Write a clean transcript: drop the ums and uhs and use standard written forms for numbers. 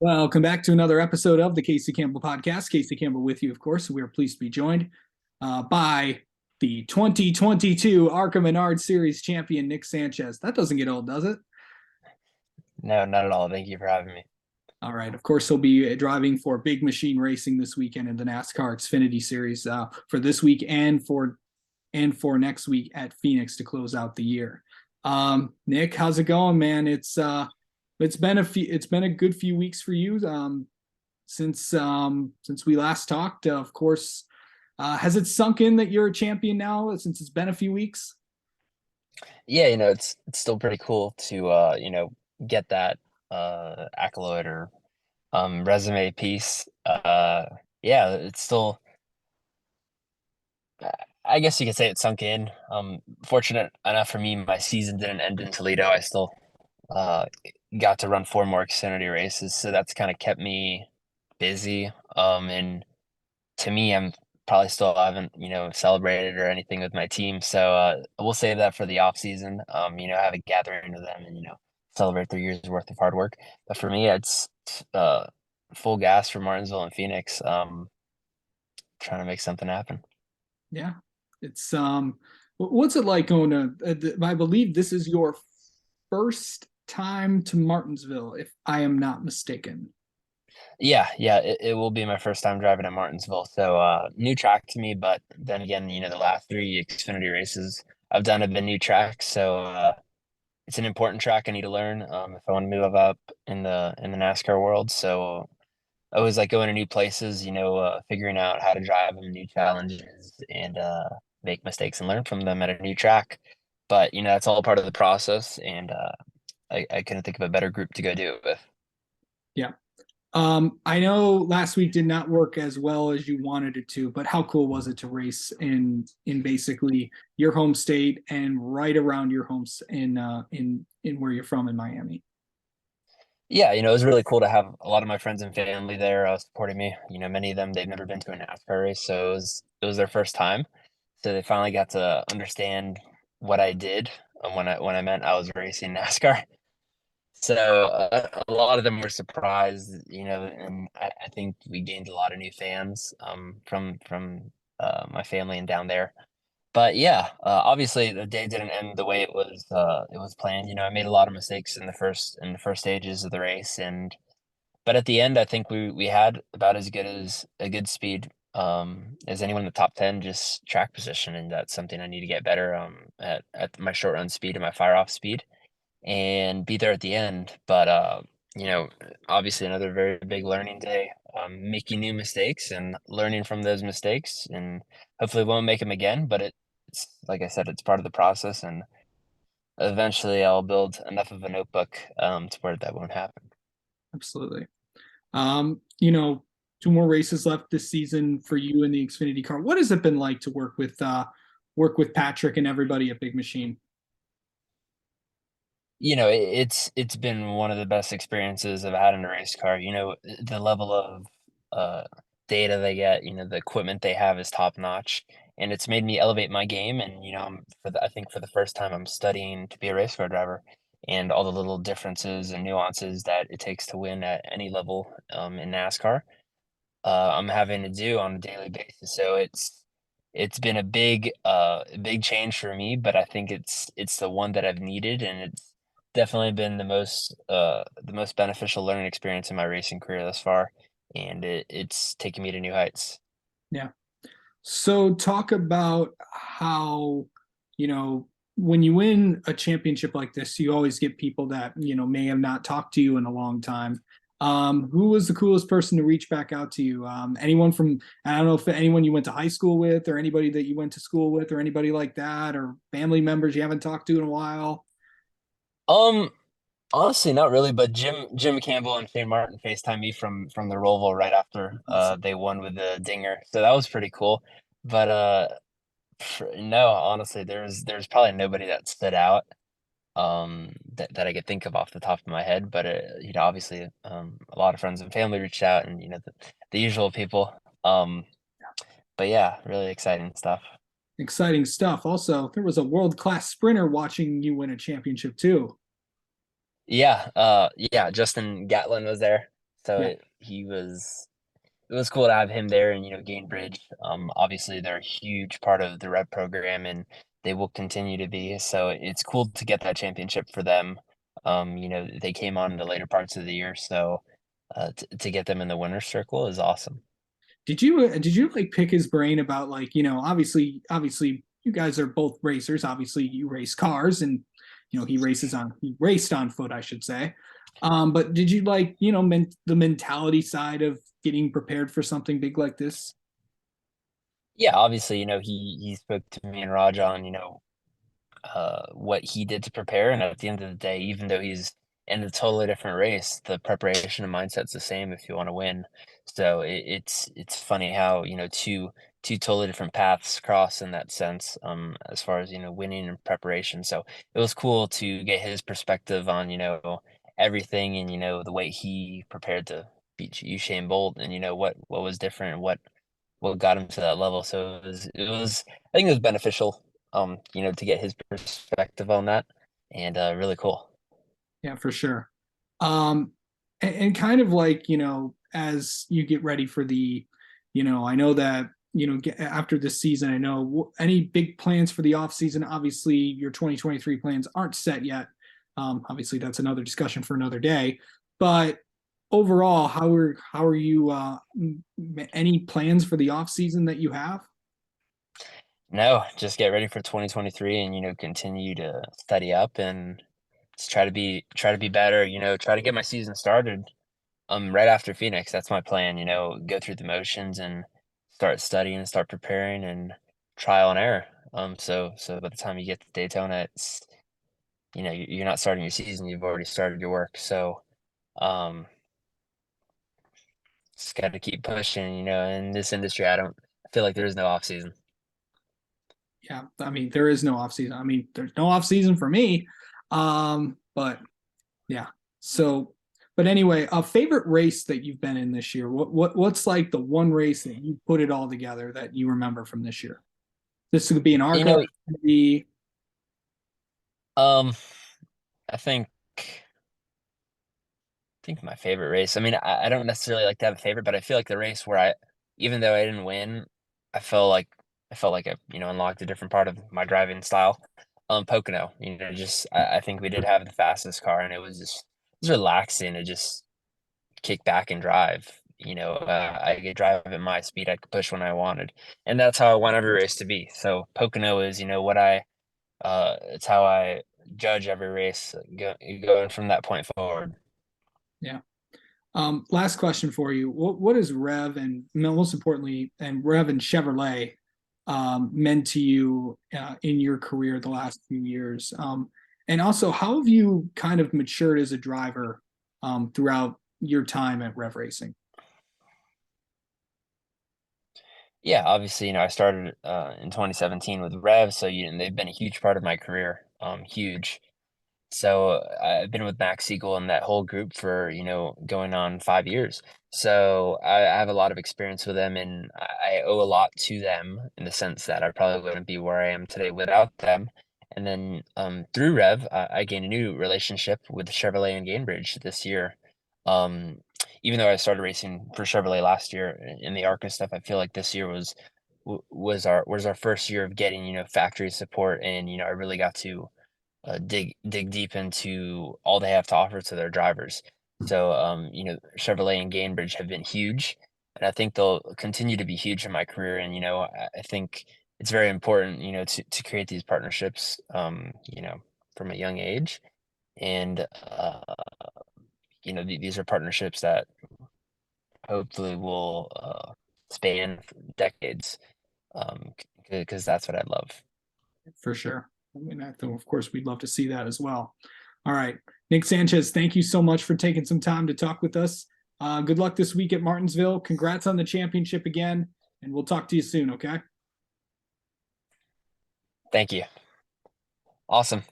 Welcome back to another episode of the Casey Campbell Podcast. Casey Campbell with you, of course. We are pleased to be joined by the 2022 ARCA Menard Series champion, Nick Sanchez. That doesn't get old, does it? No, not at all. Thank you for having me. All right. Of course, he'll be driving for Big Machine Racing this weekend in the NASCAR Xfinity Series for this week and for next week at Phoenix to close out the year. Nick, how's it going, man? It's been a good few weeks for you since we last talked. Of course, has it sunk in that you're a champion now since it's been a few weeks? Yeah, it's still pretty cool to get that accolade or resume piece. Yeah, it's still I guess you could say it sunk in. Fortunate enough for me, my season didn't end in Toledo. I still uh got to run four more Xfinity races, so that's kind of kept me busy. And to me, I'm probably still haven't, celebrated or anything with my team. So we'll save that for the off season. Have a gathering with them and, celebrate 3 years worth of hard work. But for me, it's uh, full gas for Martinsville and Phoenix. Trying to make something happen. Yeah, it's what's it like going to? I believe this is your first time to Martinsville, if I am not mistaken. Yeah, it will be my first time driving at Martinsville. So new track to me, but then again, the last three Xfinity races I've done have been new tracks. So it's an important track I need to learn if I want to move up in the NASCAR world. So I always like going to new places, figuring out how to drive them, new challenges, and make mistakes and learn from them at a new track. But that's all part of the process, and I couldn't think of a better group to go do it with. Yeah. I know last week did not work as well as you wanted it to, but how cool was it to race in basically your home state and right around your homes in where you're from in Miami? Yeah, it was really cool to have a lot of my friends and family there supporting me. Many of them they've never been to a NASCAR race, so it was their first time. So they finally got to understand what I did when I meant I was racing NASCAR. So a lot of them were surprised, and I think we gained a lot of new fans from my family and down there. But yeah, obviously the day didn't end the way it was planned. I made a lot of mistakes in the first stages of the race, and but at the end, I think we had about as good as a good speed as anyone in the top 10, just track position, and that's something I need to get better at my short run speed and my fire off speed and be there at the end. But you know, obviously another very big learning day, making new mistakes and learning from those mistakes, and hopefully won't make them again. But it's like I said, it's part of the process, and eventually I'll build enough of a notebook to where that won't happen. Absolutely. Two more races left this season for you in the Xfinity car. What has it been like to work with Patrick and everybody at Big Machine? It's been one of the best experiences I've had in a race car. The level of uh, data they get, the equipment they have is top notch, and it's made me elevate my game. And I think for the first time, I'm studying to be a race car driver, and all the little differences and nuances that it takes to win at any level in NASCAR. I'm having to do on a daily basis. So it's been a big change for me, but I think it's the one that I've needed, and it's definitely been the most beneficial learning experience in my racing career thus far, and it's taken me to new heights. Yeah. So talk about how, when you win a championship like this, you always get people that, may have not talked to you in a long time. Who was the coolest person to reach back out to you? Anyone from, I don't know if anyone you went to high school with or anybody that you went to school with or anybody like that or family members you haven't talked to in a while? Um, Honestly, not really, but Jim Campbell and Shane Martin FaceTime me from the Roval right after they won with the dinger, so that was pretty cool. But no, honestly, there's probably nobody that stood out that I could think of off the top of my head. But obviously, a lot of friends and family reached out, and the usual people. Um, but yeah, really exciting stuff. Exciting stuff. Also, there was a world-class sprinter watching you win a championship too. Yeah, yeah, Justin Gatlin was there. So Yeah. it was cool to have him there and, Gainbridge. Obviously they're a huge part of the Rev program and they will continue to be. So it's cool to get that championship for them. They came on in the later parts of the year, so to get them in the winner's circle is awesome. Did you like pick his brain about like, obviously you guys are both racers. Obviously you race cars and he raced on foot, I should say. But did you like, the mentality side of getting prepared for something big like this? Yeah, obviously, he spoke to me and Raj on, what he did to prepare. And at the end of the day, even though he's in a totally different race, the preparation and mindset's the same if you want to win. So it's funny how two totally different paths cross in that sense. As far as winning and preparation. So it was cool to get his perspective on everything and the way he prepared to beat Usain Bolt and what was different, what got him to that level. So it was I think it was beneficial, to get his perspective on that, and really cool. Yeah, for sure. Um, and kind of like, as you get ready for I know that, after this season, I know any big plans for the off season, obviously your 2023 plans aren't set yet. Obviously that's another discussion for another day, but overall, how are you, any plans for the off season that you have? No, just get ready for 2023 and continue to study up and just try to be better. Try to get my season started right after Phoenix. That's my plan. Go through the motions and start studying, start preparing, and trial and error. So by the time you get to Daytona, it's you're not starting your season, you've already started your work. So um just got to keep pushing. In this industry, I feel like there is no off season. Yeah, I mean, there is no off season. I mean, there's no off season for me. But yeah. So, but anyway, a favorite race that you've been in this year. What's like the one race that you put it all together that you remember from this year? This could be an You ARCA, know, could be um, I think my favorite race. I mean, I don't necessarily like to have a favorite, but I feel like the race where even though I didn't win, I felt like I felt like I unlocked a different part of my driving style. Pocono, just I think we did have the fastest car, and it was relaxing to just kick back and drive. I could drive at my speed. I could push when I wanted, and that's how I want every race to be. So Pocono is, what it's how I judge every race going from that point forward. yeah. Last question for you. What is Rev and most importantly, and Rev and Chevrolet meant to you in your career the last few years? And also, how have you kind of matured as a driver throughout your time at Rev Racing? Yeah, obviously, I started in 2017 with Rev, so they've been a huge part of my career, huge. So I've been with Max Siegel and that whole group for going on 5 years. So I have a lot of experience with them, and I owe a lot to them in the sense that I probably wouldn't be where I am today without them. And then through Rev, I gained a new relationship with Chevrolet and Gainbridge this year. Um, Even though I started racing for Chevrolet last year in the ARCA stuff, I feel like this year was our first year of getting factory support, and I really got to dig deep into all they have to offer to their drivers. So Chevrolet and Gainbridge have been huge, and I think they'll continue to be huge in my career. And I think it's very important to create these partnerships from a young age, and these are partnerships that hopefully will span for decades, because that's what I love. For sure. I mean, I think, of course, we'd love to see that as well. All right. Nick Sanchez, thank you so much for taking some time to talk with us. Good luck this week at Martinsville. Congrats on the championship again, and we'll talk to you soon, okay? Thank you. Awesome.